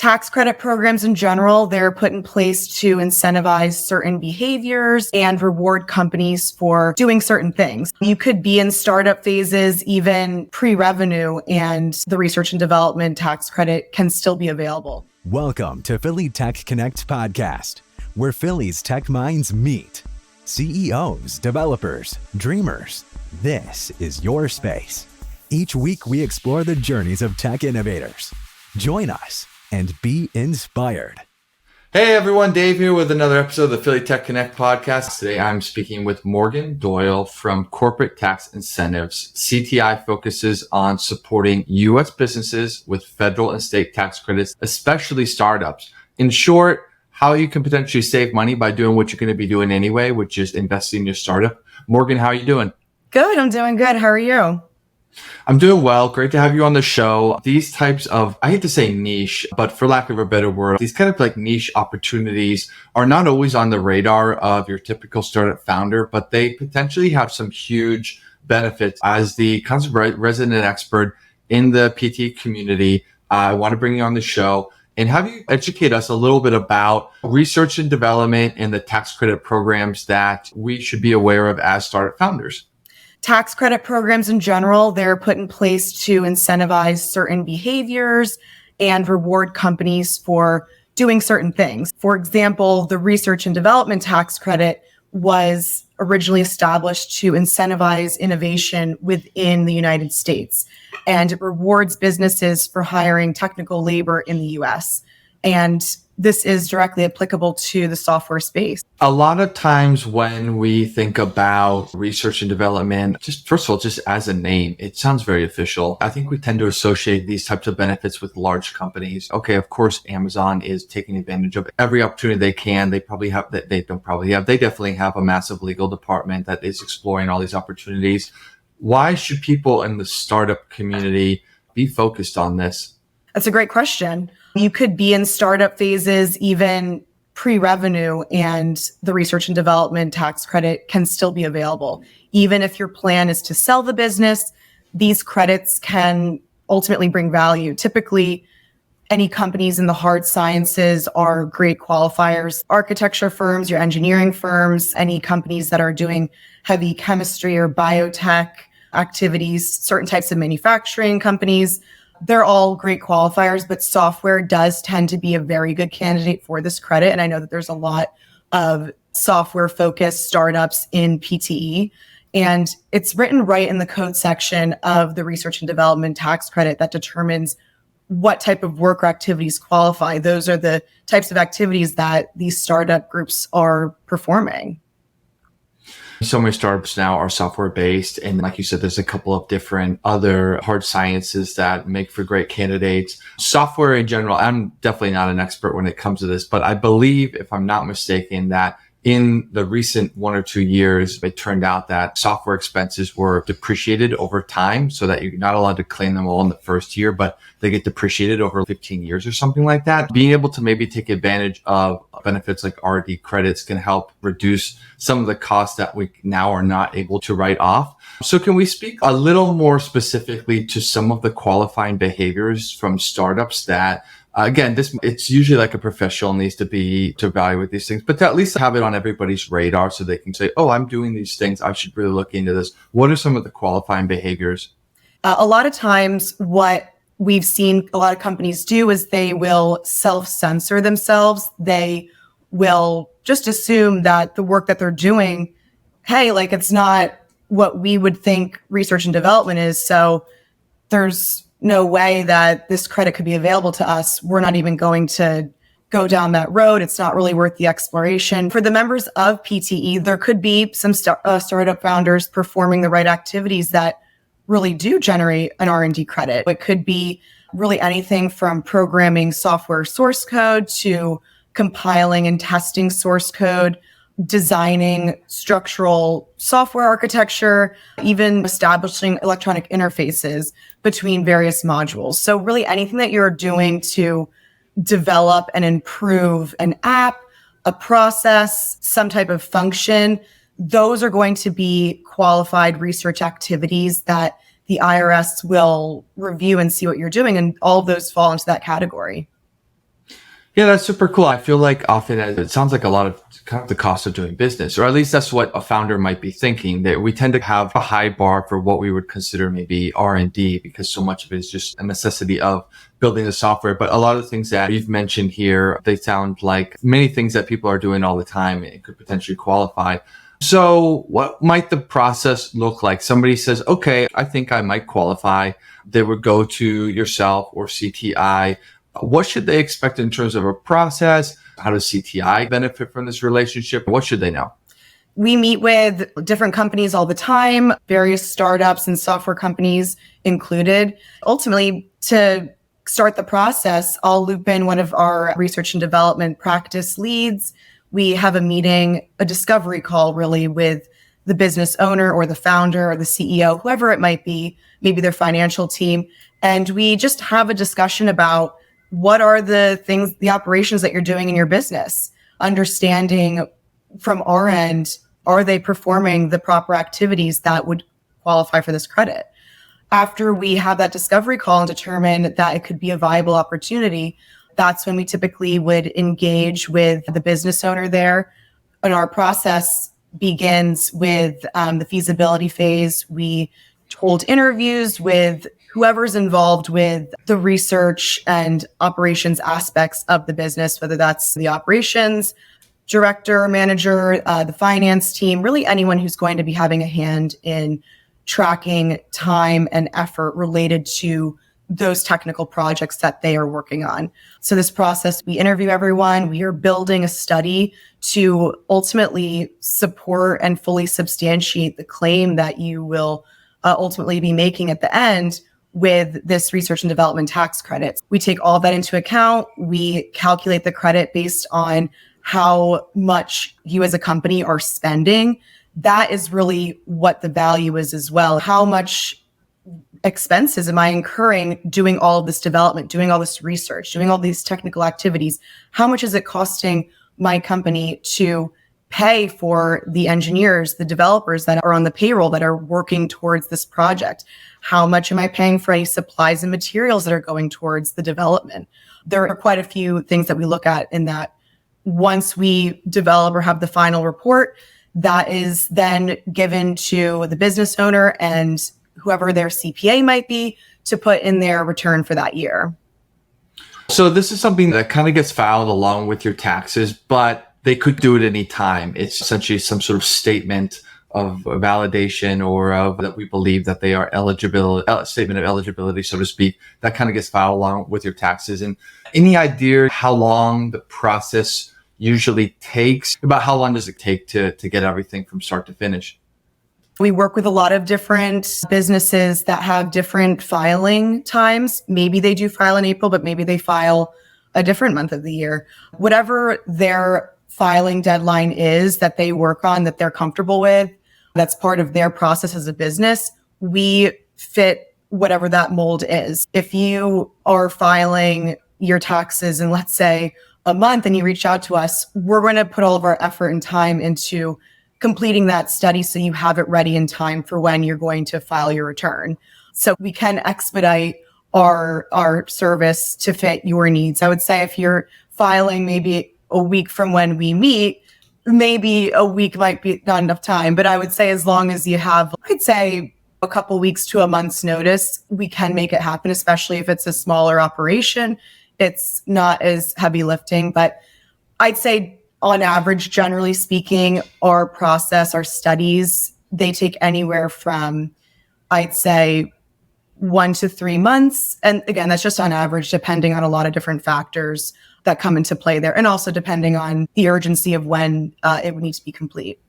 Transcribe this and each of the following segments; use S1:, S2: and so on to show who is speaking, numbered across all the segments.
S1: Tax credit programs in general, they're put in place to incentivize certain behaviors and reward companies for doing certain things. You could be in startup phases, even pre-revenue, and the research and development tax credit can still be available.
S2: Welcome to Philly Tech Connect podcast, where Philly's tech minds meet. CEOs, developers, dreamers. This is your space. Each week, we explore the journeys of tech innovators. Join us and be inspired.
S3: Hey everyone, Dave here with another episode of the Philly Tech Connect podcast. Today I'm speaking with Morgan Doyle from Corporate Tax Incentives. CTI focuses on supporting U.S. businesses with federal and state tax credits, especially startups. In short, how you can potentially save money by doing what you're going to be doing anyway, which is investing in your startup. Morgan, how are you doing?
S1: Good, I'm doing good. How are you?
S3: I'm doing well. Great to have you on the show. These types of, I hate to say niche, but for lack of a better word, these kind of like niche opportunities are not always on the radar of your typical startup founder, but they potentially have some huge benefits. As the kind of resident expert in the PT community, I want to bring you on the show and have you educate us a little bit about research and development and the tax credit programs that we should be aware of as startup founders.
S1: Tax credit programs in general, they're put in place to incentivize certain behaviors and reward companies for doing certain things. For example, the research and development tax credit was originally established to incentivize innovation within the United States, and it rewards businesses for hiring technical labor in the US. And this is directly applicable to the software space.
S3: A lot of times when we think about research and development, just first of all, just as a name, it sounds very official. I think we tend to associate these types of benefits with large companies. Okay, of course, Amazon is taking advantage of every opportunity they can. They definitely have a massive legal department that is exploring all these opportunities. Why should people in the startup community be focused on this?
S1: That's a great question. You could be in startup phases, even pre-revenue, and the research and development tax credit can still be available. Even if your plan is to sell the business, these credits can ultimately bring value. Typically, any companies in the hard sciences are great qualifiers. Architecture firms, your engineering firms, any companies that are doing heavy chemistry or biotech activities, certain types of manufacturing companies, they're all great qualifiers, but software does tend to be a very good candidate for this credit. And I know that there's a lot of software-focused startups in PTE, and it's written right in the code section of the research and development tax credit that determines what type of work or activities qualify. Those are the types of activities that these startup groups are performing.
S3: So many startups now are software based. And like you said, there's a couple of different other hard sciences that make for great candidates. Software in general, I'm definitely not an expert when it comes to this, but I believe, if I'm not mistaken, that in the recent 1 or 2 years, it turned out that software expenses were depreciated over time so that you're not allowed to claim them all in the first year, but they get depreciated over 15 years or something like that. Being able to maybe take advantage of benefits like R&D credits can help reduce some of the costs that we now are not able to write off. So can we speak a little more specifically to some of the qualifying behaviors from startups that again, it's usually like a professional needs to evaluate these things, but to at least have it on everybody's radar so they can say, oh, I'm doing these things. I should really look into this. What are some of the qualifying behaviors?
S1: A lot of times what we've seen a lot of companies do is they will self-censor themselves. They will just assume that the work that they're doing, hey, like it's not what we would think research and development is. So there's no way that this credit could be available to us. We're not even going to go down that road. It's not really worth the exploration. For the members of PTE, there could be some startup founders performing the right activities that really do generate an R&D credit. It could be really anything from programming software source code to compiling and testing source code, designing structural software architecture, even establishing electronic interfaces between various modules. So really anything that you're doing to develop and improve an app, a process, some type of function, those are going to be qualified research activities that the IRS will review and see what you're doing. And all of those fall into that category.
S3: Yeah, that's super cool. I feel like often it sounds like a lot of kind of the cost of doing business, or at least that's what a founder might be thinking, that we tend to have a high bar for what we would consider maybe R&D because so much of it is just a necessity of building the software. But a lot of the things that you've mentioned here, they sound like many things that people are doing all the time. It could potentially qualify. So what might the process look like? Somebody says, okay, I think I might qualify. They would go to yourself or CTI. What should they expect in terms of a process? How does CTI benefit from this relationship? What should they know?
S1: We meet with different companies all the time, various startups and software companies included. Ultimately, to start the process, I'll loop in one of our research and development practice leads. We have a meeting, a discovery call really with the business owner or the founder or the CEO, whoever it might be, maybe their financial team. And we just have a discussion about what are the things, the operations that you're doing in your business, understanding from our end, are they performing the proper activities that would qualify for this credit? After we have that discovery call and determine that it could be a viable opportunity, that's when we typically would engage with the business owner there. And our process begins with the feasibility phase. We hold interviews with whoever's involved with the research and operations aspects of the business, whether that's the operations director, manager, the finance team, really anyone who's going to be having a hand in tracking time and effort related to those technical projects that they are working on. So this process, we interview everyone. We are building a study to ultimately support and fully substantiate the claim that you will ultimately be making at the end with this research and development tax credits. We take all that into account. We calculate the credit based on how much you as a company are spending. That is really what the value is as well. How much expenses am I incurring doing all of this development, doing all this research, doing all these technical activities? How much is it costing my company to pay for the engineers, the developers that are on the payroll that are working towards this project? How much am I paying for any supplies and materials that are going towards the development? There are quite a few things that we look at in that. Once we develop or have the final report, that is then given to the business owner and whoever their CPA might be to put in their return for that year.
S3: So this is something that kind of gets filed along with your taxes, but they could do it any time. It's essentially some sort of statement of validation or of that we believe that they are eligible, statement of eligibility, so to speak, that kind of gets filed along with your taxes. And any idea how long the process usually takes? About how long does it take to get everything from start to finish?
S1: We work with a lot of different businesses that have different filing times. Maybe they do file in April, but maybe they file a different month of the year. Whatever their filing deadline is that they work on, that they're comfortable with, that's part of their process as a business, we fit whatever that mold is. If you are filing your taxes in, let's say, a month and you reach out to us, we're going to put all of our effort and time into completing that study so you have it ready in time for when you're going to file your return. So we can expedite our service to fit your needs. I would say if you're filing maybe a week from when we meet, maybe a week might be not enough time. But I would say as long as you have, I'd say a couple weeks to a month's notice, we can make it happen, especially if it's a smaller operation. It's not as heavy lifting, but I'd say on average, generally speaking, our process, our studies, they take anywhere from, I'd say, 1 to 3 months. And again, that's just on average, depending on a lot of different factors that come into play there. And also depending on the urgency of when it would need to be complete.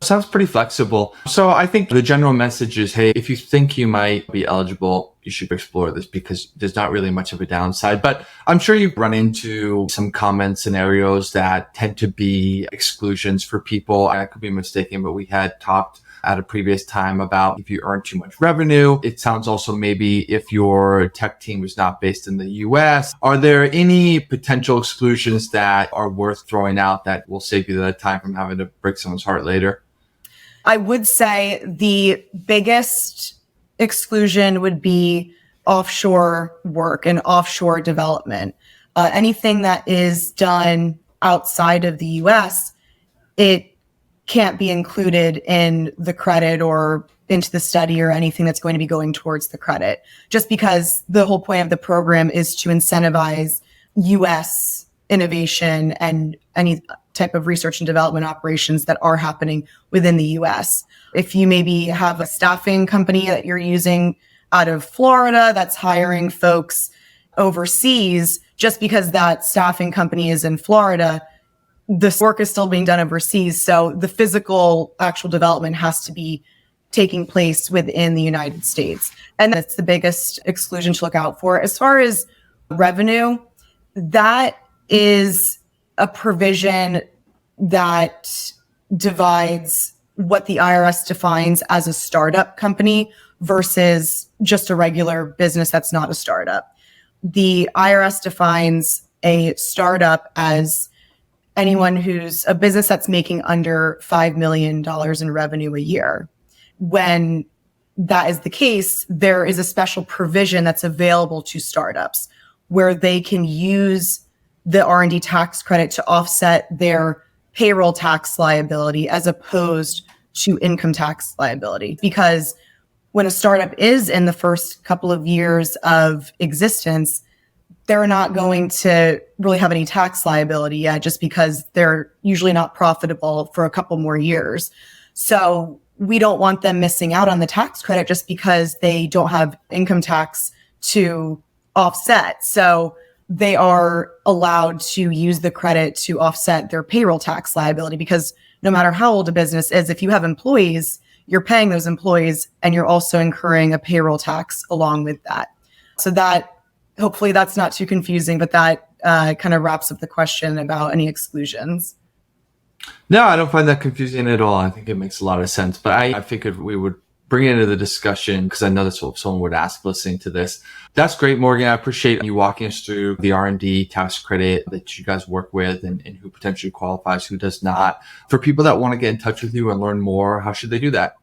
S3: Sounds pretty flexible. So I think the general message is, hey, if you think you might be eligible, you should explore this because there's not really much of a downside. But I'm sure you've run into some common scenarios that tend to be exclusions for people. I could be mistaken, but we had talked at a previous time about if you earn too much revenue. It sounds also maybe if your tech team is not based in the US. Are there any potential exclusions that are worth throwing out that will save you the time from having to break someone's heart later?
S1: I would say the biggest exclusion would be offshore work and offshore development. Anything that is done outside of the US, it can't be included in the credit or into the study or anything that's going to be going towards the credit, just because the whole point of the program is to incentivize US innovation and any type of research and development operations that are happening within the US. If you maybe have a staffing company that you're using out of Florida that's hiring folks overseas, just because that staffing company is in Florida, this work is still being done overseas. So the physical actual development has to be taking place within the United States. And that's the biggest exclusion to look out for. As far as revenue, that is a provision that divides what the IRS defines as a startup company versus just a regular business that's not a startup. The IRS defines a startup as anyone who's a business that's making under $5 million in revenue a year. When that is the case, there is a special provision that's available to startups where they can use the R&D tax credit to offset their payroll tax liability as opposed to income tax liability. Because when a startup is in the first couple of years of existence, they're not going to really have any tax liability yet, just because they're usually not profitable for a couple more years. So we don't want them missing out on the tax credit just because they don't have income tax to offset. So they are allowed to use the credit to offset their payroll tax liability, because no matter how old a business is, if you have employees, you're paying those employees and you're also incurring a payroll tax along with that. So that, hopefully that's not too confusing, but that kind of wraps up the question about any exclusions.
S3: No, I don't find that confusing at all. I think it makes a lot of sense. But I figured we would bring it into the discussion because I know that's what someone would ask listening to this. That's great, Morgan. I appreciate you walking us through the R&D tax credit that you guys work with and who potentially qualifies, who does not. For people that want to get in touch with you and learn more, how should they do that?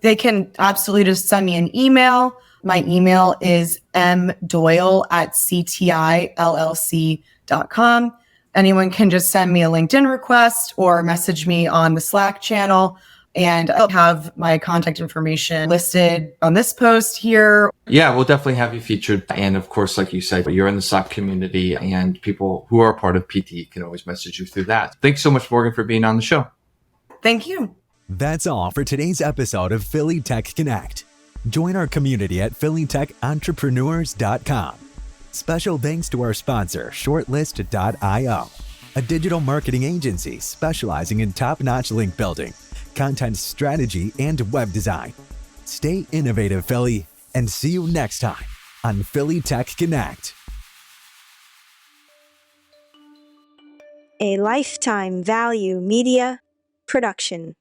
S1: They can absolutely just send me an email. My email is mdoyle@ctillc.com. Anyone can just send me a LinkedIn request or message me on the Slack channel, and I'll have my contact information listed on this post here.
S3: Yeah, we'll definitely have you featured. And of course, like you said, you're in the Slack community and people who are part of PT can always message you through that. Thanks so much, Morgan, for being on the show.
S1: Thank you.
S2: That's all for today's episode of Philly Tech Connect. Join our community at phillytechentrepreneurs.com. Special thanks to our sponsor, Shortlist.io, a digital marketing agency specializing in top-notch link building, content strategy, and web design. Stay innovative, Philly, and see you next time on Philly Tech Connect.
S4: A Lifetime Value Media production.